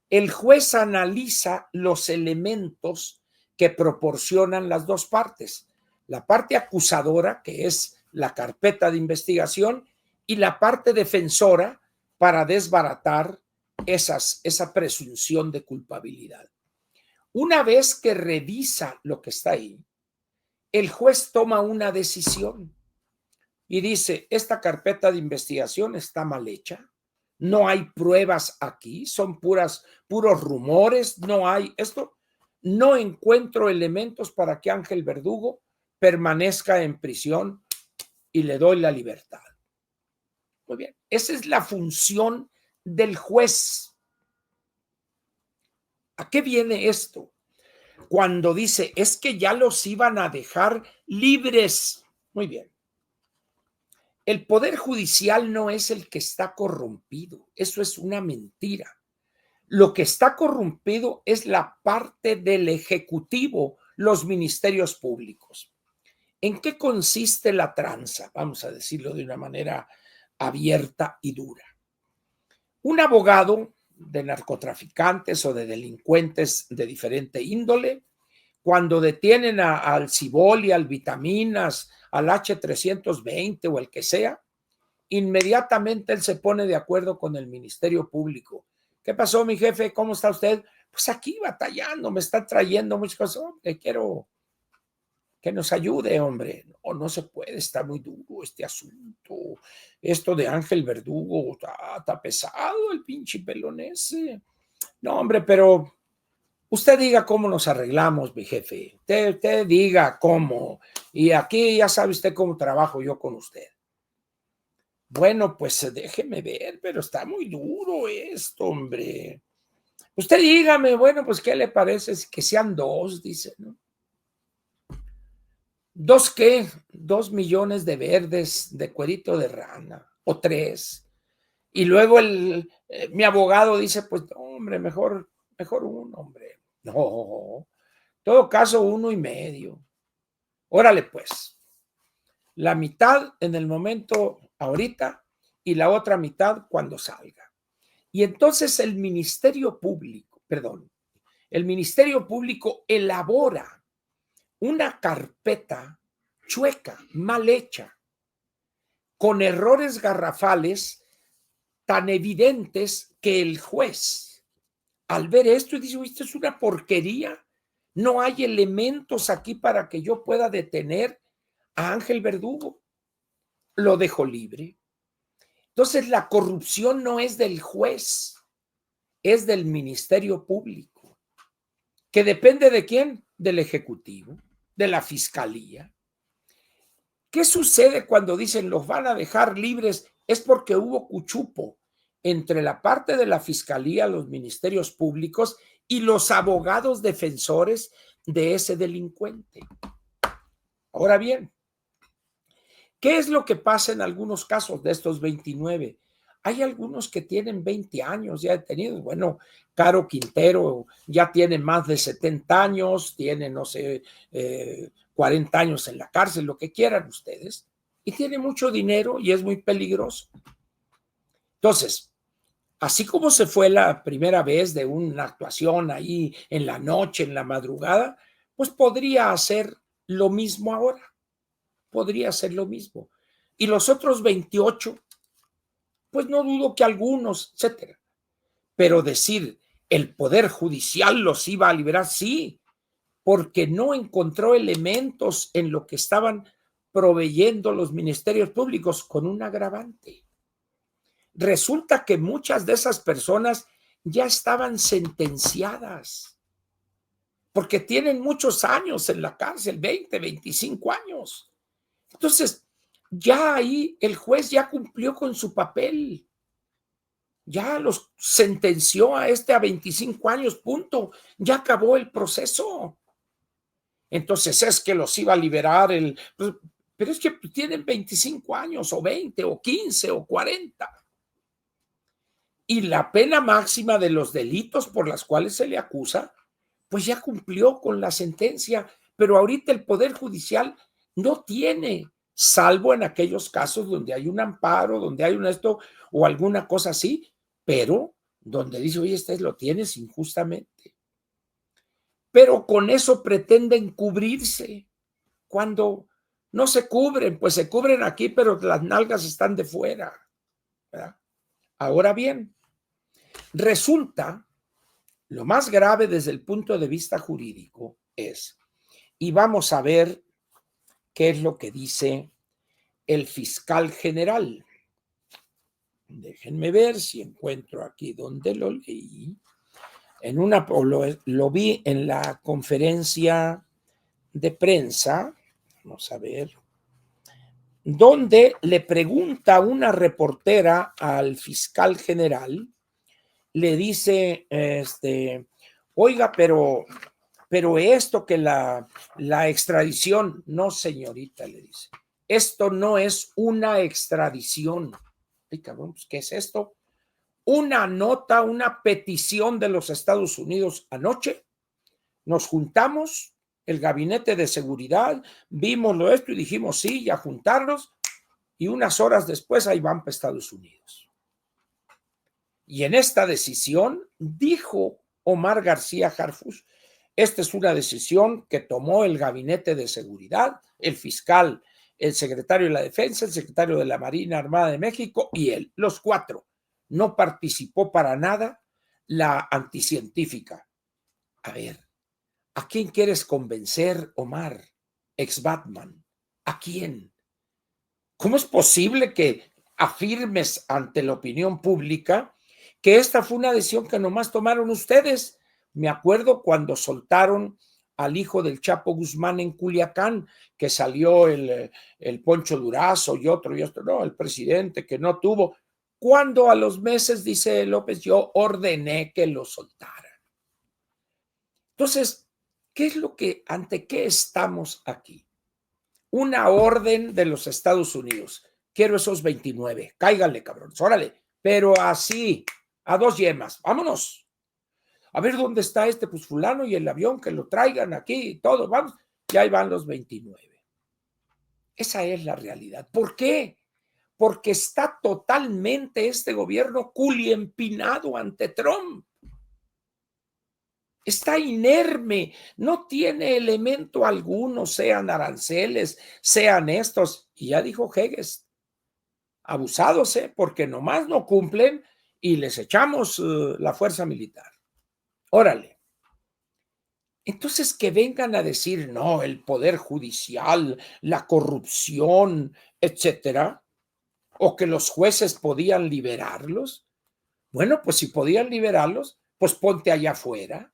El juez analiza los elementos que proporcionan las dos partes, la parte acusadora, que es la carpeta de investigación, y la parte defensora para desbaratar esa presunción de culpabilidad. Una vez que revisa lo que está ahí, el juez toma una decisión y dice: esta carpeta de investigación está mal hecha, no hay pruebas aquí, son puros rumores, no hay esto, no encuentro elementos para que Ángel Verdugo permanezca en prisión y le doy la libertad. Muy bien, esa es la función del juez. ¿A qué viene esto? cuando dice, es que ya los iban a dejar libres. Muy bien. El Poder Judicial no es el que está corrompido. Eso es una mentira. Lo que está corrompido es la parte del Ejecutivo, los ministerios públicos. ¿En qué consiste la tranza? Vamos a decirlo de una manera abierta y dura. Un abogado de narcotraficantes o de delincuentes de diferente índole, cuando detienen al Ciboli, al Vitaminas, al H320 o el que sea, inmediatamente él se pone de acuerdo con el Ministerio Público. ¿Qué pasó, mi jefe? ¿Cómo está usted? Pues aquí batallando, me está trayendo muchas cosas. Quiero que nos ayude, hombre. No se puede, está muy duro este asunto. Esto de Ángel Verdugo, está pesado el pinche pelón ese. No, hombre, pero usted diga cómo nos arreglamos, mi jefe. Usted diga cómo. Y aquí ya sabe usted cómo trabajo yo con usted. Bueno, pues déjeme ver, pero está muy duro esto, hombre. Usted dígame, bueno, pues ¿qué le parece? Que sean 2, dice, ¿no? ¿2 qué? 2 millones de verdes de cuerito de rana, o 3. Y luego mi abogado dice, pues, hombre, mejor 1, hombre. No, en todo caso, 1.5. Órale, pues. La mitad en el momento ahorita y la otra mitad cuando salga. Y entonces el Ministerio Público elabora una carpeta chueca, mal hecha, con errores garrafales tan evidentes que el juez, al ver esto, dice, esto es una porquería, no hay elementos aquí para que yo pueda detener a Ángel Verdugo. Lo dejo libre. Entonces, la corrupción no es del juez, es del Ministerio Público, que depende de quién, del Ejecutivo, de la Fiscalía. ¿Qué sucede cuando dicen los van a dejar libres? Es porque hubo cuchupo entre la parte de la Fiscalía, los ministerios públicos y los abogados defensores de ese delincuente. Ahora bien, ¿qué es lo que pasa en algunos casos de estos 29? Hay algunos que tienen 20 años ya detenidos. Bueno, Caro Quintero ya tiene más de 70 años, tiene, no sé, 40 años en la cárcel, lo que quieran ustedes, y tiene mucho dinero y es muy peligroso. Entonces, así como se fue la primera vez de una actuación ahí en la noche, en la madrugada, pues podría hacer lo mismo ahora. Podría ser lo mismo. Y los otros 28, pues no dudo que algunos, etcétera. Pero decir el Poder Judicial los iba a liberar, sí, porque no encontró elementos en lo que estaban proveyendo los ministerios públicos con un agravante. Resulta que muchas de esas personas ya estaban sentenciadas, porque tienen muchos años en la cárcel, 20, 25 años. Entonces, ya ahí el juez ya cumplió con su papel. Ya los sentenció a 25 años, punto. Ya acabó el proceso. Entonces es que los iba a liberar pero es que tienen 25 años o 20 o 15 o 40. Y la pena máxima de los delitos por los cuales se le acusa, pues ya cumplió con la sentencia. Pero ahorita el Poder Judicial no tiene, salvo en aquellos casos donde hay un amparo, donde hay esto o alguna cosa así, pero donde dice, oye, lo tienes injustamente. Pero con eso pretenden cubrirse, cuando no se cubren, pues se cubren aquí, pero las nalgas están de fuera, ¿verdad? Ahora bien, resulta, lo más grave desde el punto de vista jurídico es, y vamos a ver qué es lo que dice el fiscal general. Déjenme ver si encuentro aquí donde lo leí. Lo vi en la conferencia de prensa, vamos a ver, donde le pregunta una reportera al fiscal general, le dice, oiga, pero pero esto que la extradición, no señorita, le dice, esto no es una extradición. Ay, cabrón, pues, ¿qué es esto? Una nota, una petición de los Estados Unidos anoche. Nos juntamos, el gabinete de seguridad, vimos lo esto y dijimos sí, ya juntarnos, y unas horas después ahí van para Estados Unidos. Y en esta decisión, dijo Omar García Harfuch, esta es una decisión que tomó el gabinete de seguridad, el fiscal, el secretario de la Defensa, el secretario de la Marina Armada de México y él, los cuatro. No participó para nada la anticientífica. A ver, ¿a quién quieres convencer, Omar, ex Batman? ¿A quién? ¿Cómo es posible que afirmes ante la opinión pública que esta fue una decisión que nomás tomaron ustedes? Me acuerdo cuando soltaron al hijo del Chapo Guzmán en Culiacán, que salió el Poncho Durazo y otro, no, el presidente que no tuvo. Cuando a los meses, dice López, yo ordené que lo soltaran. Entonces, ¿qué es lo que, ante qué estamos aquí? Una orden de los Estados Unidos. Quiero esos 29. Cáiganle, cabrones, órale. Pero así, a dos yemas. Vámonos. A ver dónde está este, pues fulano y el avión, que lo traigan aquí y todo. Vamos. Y ahí van los 29. Esa es la realidad. ¿Por qué? Porque está totalmente este gobierno culiempinado ante Trump. Está inerme, no tiene elemento alguno, sean aranceles, sean estos. Y ya dijo Hedges, abusados, porque nomás no cumplen y les echamos la fuerza militar. Órale. Entonces que vengan a decir, no, el poder judicial, la corrupción, etcétera, o que los jueces podían liberarlos. Bueno, pues si podían liberarlos, pues ponte allá afuera.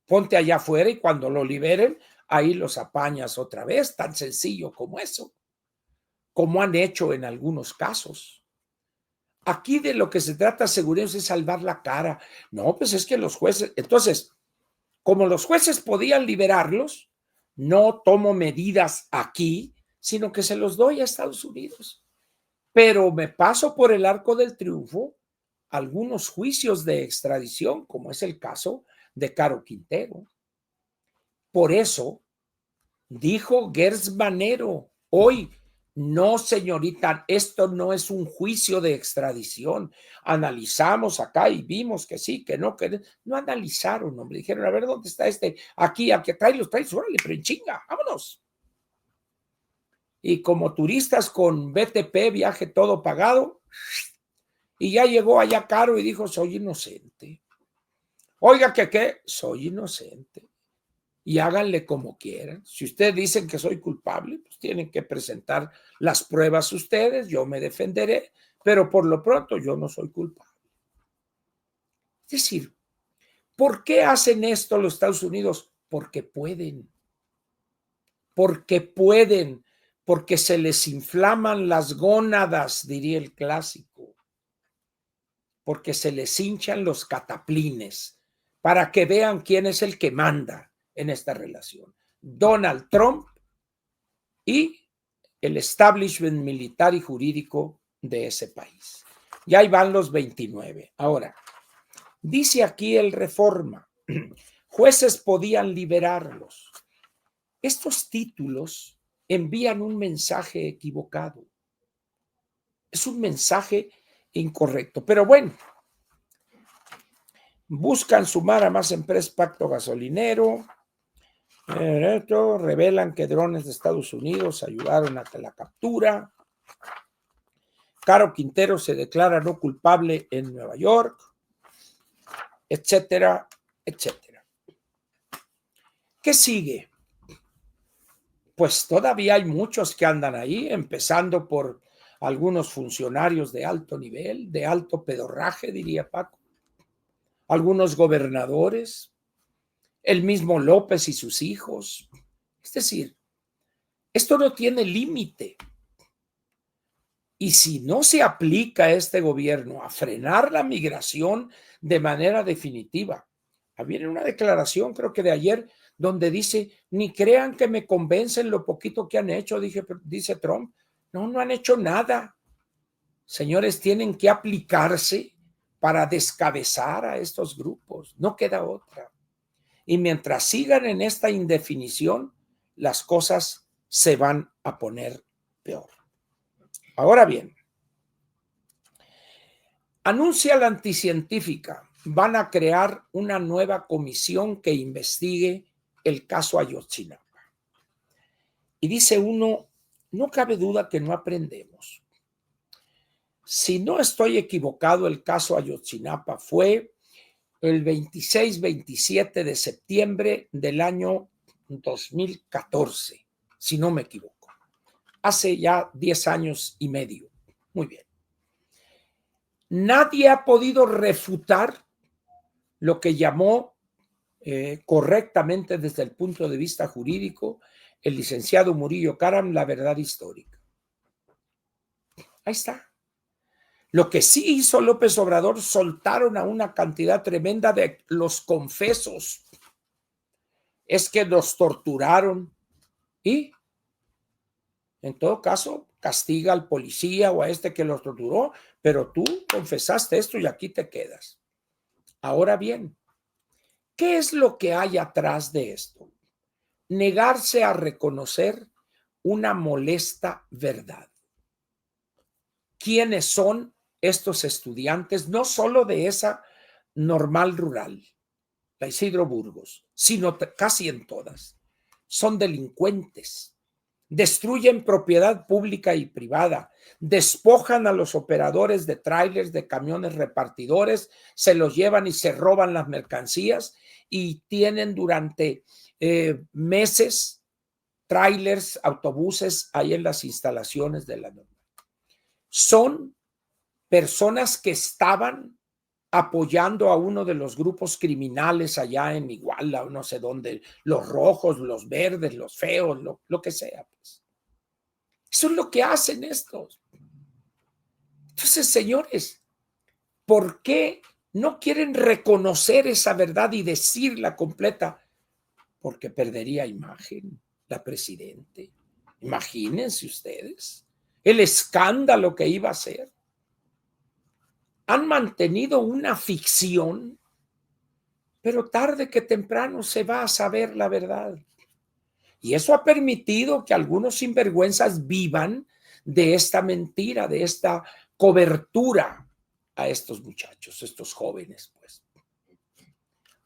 Ponte allá afuera y cuando lo liberen, ahí los apañas otra vez, tan sencillo como eso, como han hecho en algunos casos. Aquí de lo que se trata, seguridad, es salvar la cara. No, pues es que los jueces, entonces, como los jueces podían liberarlos, no tomo medidas aquí, sino que se los doy a Estados Unidos. Pero me paso por el arco del triunfo algunos juicios de extradición, como es el caso de Caro Quintero. Por eso dijo Gers Manero hoy, no, señorita, esto no es un juicio de extradición. Analizamos acá y vimos que sí, que no analizaron, hombre. Dijeron, a ver, ¿dónde está este? Aquí, tráelos, órale, pero en chinga, vámonos. Y como turistas con BTP, viaje todo pagado, y ya llegó allá Caro y dijo, soy inocente. Oiga, ¿qué? Soy inocente. Y háganle como quieran. Si ustedes dicen que soy culpable, pues tienen que presentar las pruebas ustedes, yo me defenderé, pero por lo pronto yo no soy culpable. Es decir, ¿por qué hacen esto los Estados Unidos? Porque pueden. Porque pueden, porque se les inflaman las gónadas, diría el clásico, porque se les hinchan los cataplines, para que vean quién es el que manda en esta relación. Donald Trump y el establishment militar y jurídico de ese país. Y ahí van los 29. Ahora, dice aquí el Reforma, jueces podían liberarlos. Estos títulos envían un mensaje equivocado. Es un mensaje incorrecto. Pero bueno, buscan sumar a más empresas pacto gasolinero. Revelan que drones de Estados Unidos ayudaron a la captura. Caro Quintero se declara no culpable en Nueva York, etcétera, etcétera. ¿Qué sigue? Pues todavía hay muchos que andan ahí, empezando por algunos funcionarios de alto nivel, de alto pedorraje, diría Paco, algunos gobernadores, el mismo López y sus hijos. Es decir, esto no tiene límite. Y si no se aplica este gobierno a frenar la migración de manera definitiva, Viene una declaración, creo que de ayer, donde dice, ni crean que me convencen lo poquito que han hecho, dice Trump. No, no han hecho nada. Señores, tienen que aplicarse para descabezar a estos grupos. No queda otra. Y mientras sigan en esta indefinición, las cosas se van a poner peor. Ahora bien, anuncia la anticientífica, van a crear una nueva comisión que investigue el caso Ayotzinapa. Y dice uno, no cabe duda que no aprendemos. Si no estoy equivocado, el caso Ayotzinapa fue el 26-27 de septiembre del año 2014, si no me equivoco. Hace ya 10 años y medio. Muy bien. Nadie ha podido refutar lo que llamó correctamente desde el punto de vista jurídico el licenciado Murillo Karam la verdad histórica. Ahí está. Lo que sí hizo López Obrador, soltaron a una cantidad tremenda de los confesos. Es que los torturaron y, en todo caso, castiga al policía o a este que los torturó, pero tú confesaste esto y aquí te quedas. Ahora bien, ¿qué es lo que hay atrás de esto? Negarse a reconocer una molesta verdad. ¿Quiénes son estos estudiantes? No solo de esa normal rural, la Isidro Burgos, sino casi en todas. Son delincuentes, destruyen propiedad pública y privada, despojan a los operadores de trailers, de camiones repartidores, se los llevan y se roban las mercancías y tienen durante meses trailers, autobuses ahí en las instalaciones de la norma. Son personas que estaban apoyando a uno de los grupos criminales allá en Iguala o no sé dónde, los rojos, los verdes, los feos, lo que sea. Pues. Eso es lo que hacen estos. Entonces, señores, ¿por qué no quieren reconocer esa verdad y decirla completa? Porque perdería imagen la presidente. Imagínense ustedes el escándalo que iba a ser. Han mantenido una ficción, pero tarde que temprano se va a saber la verdad. Y eso ha permitido que algunos sinvergüenzas vivan de esta mentira, de esta cobertura a estos muchachos, estos jóvenes, pues.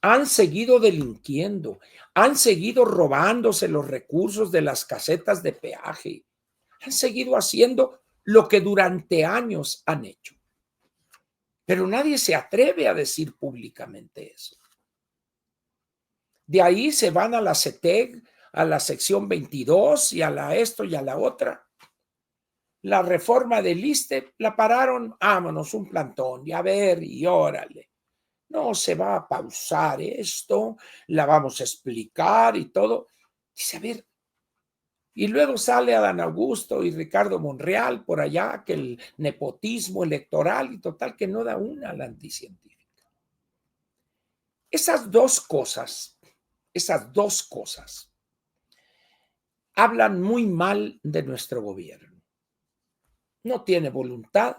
Han seguido delinquiendo, han seguido robándose los recursos de las casetas de peaje, han seguido haciendo lo que durante años han hecho. Pero nadie se atreve a decir públicamente eso. De ahí se van a la CETEG, a la sección 22 y a la esto y a la otra. La reforma del ISSSTE la pararon, vámonos, un plantón, y a ver, y órale. No se va a pausar esto, la vamos a explicar y todo. Dice, a ver, y luego sale Adán Augusto y Ricardo Monreal por allá, que el nepotismo electoral y total que no da una a la anticientífica. Esas dos cosas hablan muy mal de nuestro gobierno. No tiene voluntad,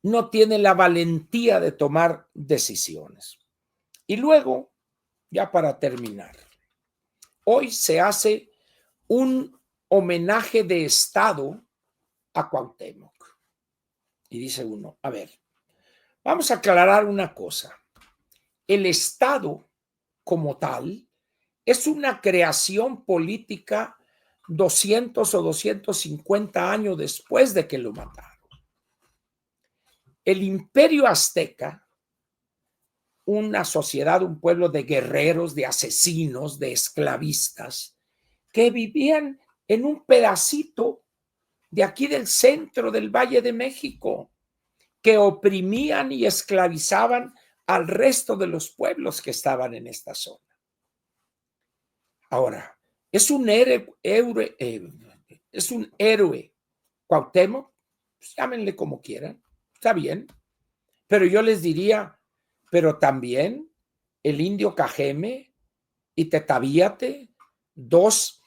no tiene la valentía de tomar decisiones. Y luego, ya para terminar, hoy se hace un homenaje de Estado a Cuauhtémoc. Y dice uno, a ver, vamos a aclarar una cosa. El Estado como tal es una creación política 200 o 250 años después de que lo mataron. El imperio azteca, una sociedad, un pueblo de guerreros, de asesinos, de esclavistas, que vivían en un pedacito de aquí del centro del Valle de México, que oprimían y esclavizaban al resto de los pueblos que estaban en esta zona. Ahora, es un héroe Cuauhtémoc, pues llámenle como quieran, está bien, pero yo les diría, pero también el indio Cajeme y Tetavíate, dos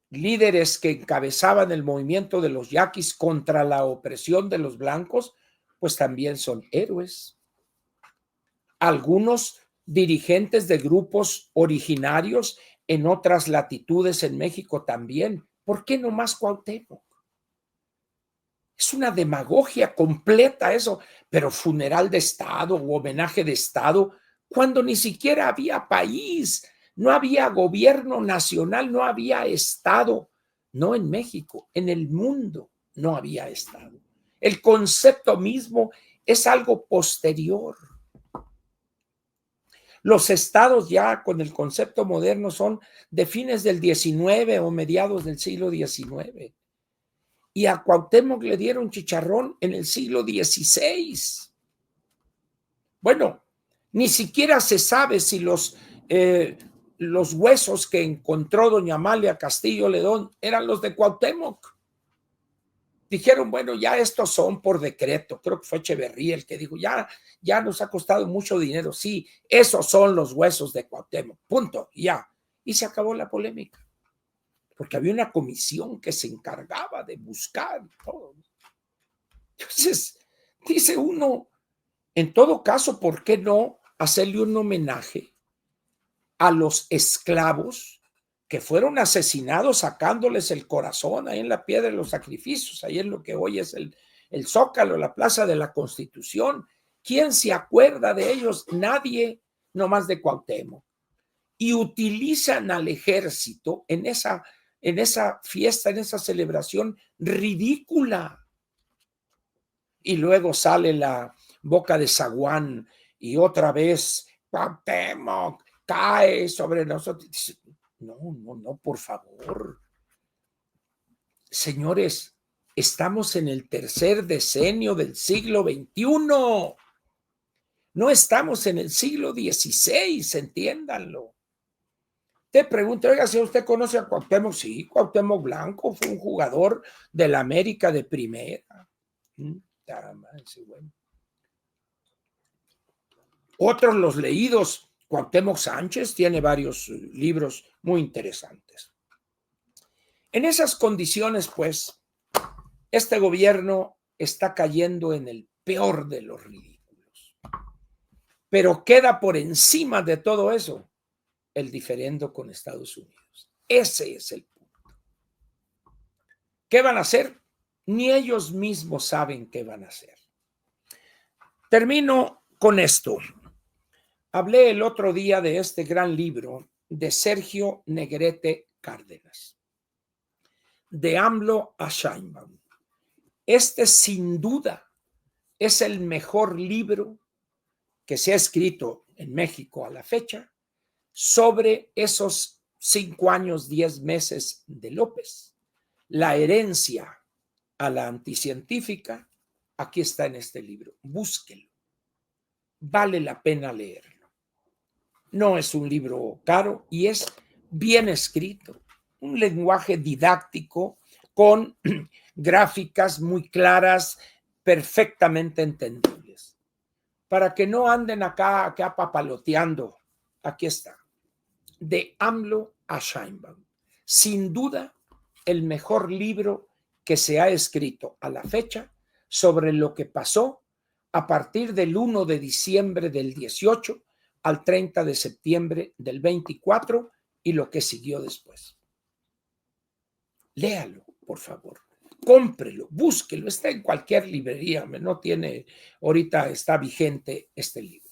líderes que encabezaban el movimiento de los yaquis contra la opresión de los blancos, pues también son héroes. Algunos dirigentes de grupos originarios en otras latitudes en México también. ¿Por qué no más Cuauhtémoc? Es una demagogia completa eso, pero funeral de Estado o homenaje de Estado, cuando ni siquiera había país, no había gobierno nacional, no había Estado, no en México, en el mundo no había Estado. El concepto mismo es algo posterior. Los estados ya con el concepto moderno son de fines del XIX o mediados del siglo XIX. Y a Cuauhtémoc le dieron chicharrón en el siglo XVI. Bueno, ni siquiera se sabe si los huesos que encontró doña Amalia Castillo Ledón eran los de Cuauhtémoc. Dijeron, bueno, ya estos son por decreto. Creo que fue Echeverría el que dijo, ya nos ha costado mucho dinero. Sí, esos son los huesos de Cuauhtémoc. Punto, ya. Y se acabó la polémica. Porque había una comisión que se encargaba de buscar todo. Entonces, dice uno, en todo caso, ¿por qué no hacerle un homenaje a los esclavos que fueron asesinados sacándoles el corazón ahí en la Piedra de los Sacrificios, ahí en lo que hoy es el Zócalo, la Plaza de la Constitución? ¿Quién se acuerda de ellos? Nadie, nomás de Cuauhtémoc. Y utilizan al ejército en esa fiesta, en esa celebración ridícula. Y luego sale la Boca de Zaguán y otra vez Cuauhtémoc cae sobre nosotros. No, por favor. Señores, estamos en el tercer decenio del siglo XXI. No estamos en el siglo XVI, entiéndanlo. Te pregunto, oiga, si usted conoce a Cuauhtémoc, sí, Cuauhtémoc Blanco fue un jugador de la América de primera. Bueno. Otros los leídos, Cuauhtémoc Sánchez tiene varios libros muy interesantes. En esas condiciones, pues, este gobierno está cayendo en el peor de los ridículos. Pero queda por encima de todo eso el diferendo con Estados Unidos. Ese es el punto. ¿Qué van a hacer? Ni ellos mismos saben qué van a hacer. Termino con esto. Hablé el otro día de este gran libro de Sergio Negrete Cárdenas, de AMLO a Sheinbaum. Este sin duda es el mejor libro que se ha escrito en México a la fecha sobre esos 5 años, 10 meses de López, la herencia a la anticientífica. Aquí está en este libro, búsquelo, vale la pena leerlo. No es un libro caro y es bien escrito, un lenguaje didáctico con gráficas muy claras, perfectamente entendibles, para que no anden acá papaloteando. Aquí está. De AMLO a Sheinbaum. Sin duda, el mejor libro que se ha escrito a la fecha sobre lo que pasó a partir del 1 de diciembre del 18 al 30 de septiembre del 24 y lo que siguió después. Léalo, por favor. Cómprelo, búsquelo, está en cualquier librería, no tiene, ahorita está vigente este libro.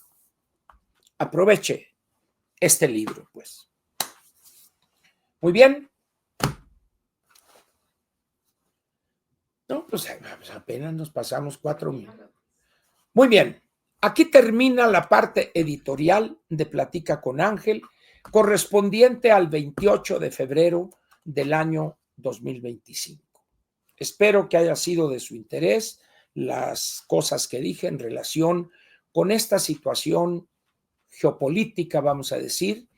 Aproveche este libro, pues. Muy bien. No, pues apenas nos pasamos 4 minutos. Muy bien. Aquí termina la parte editorial de Platica con Ángel, correspondiente al 28 de febrero del año 2025. Espero que haya sido de su interés las cosas que dije en relación con esta situación geopolítica, vamos a decir,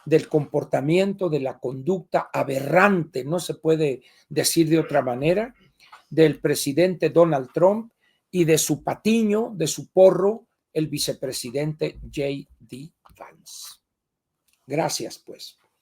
del comportamiento, de la conducta aberrante, no se puede decir de otra manera, del presidente Donald Trump y de su patiño, de su porro, el vicepresidente J.D. Vance. Gracias, pues.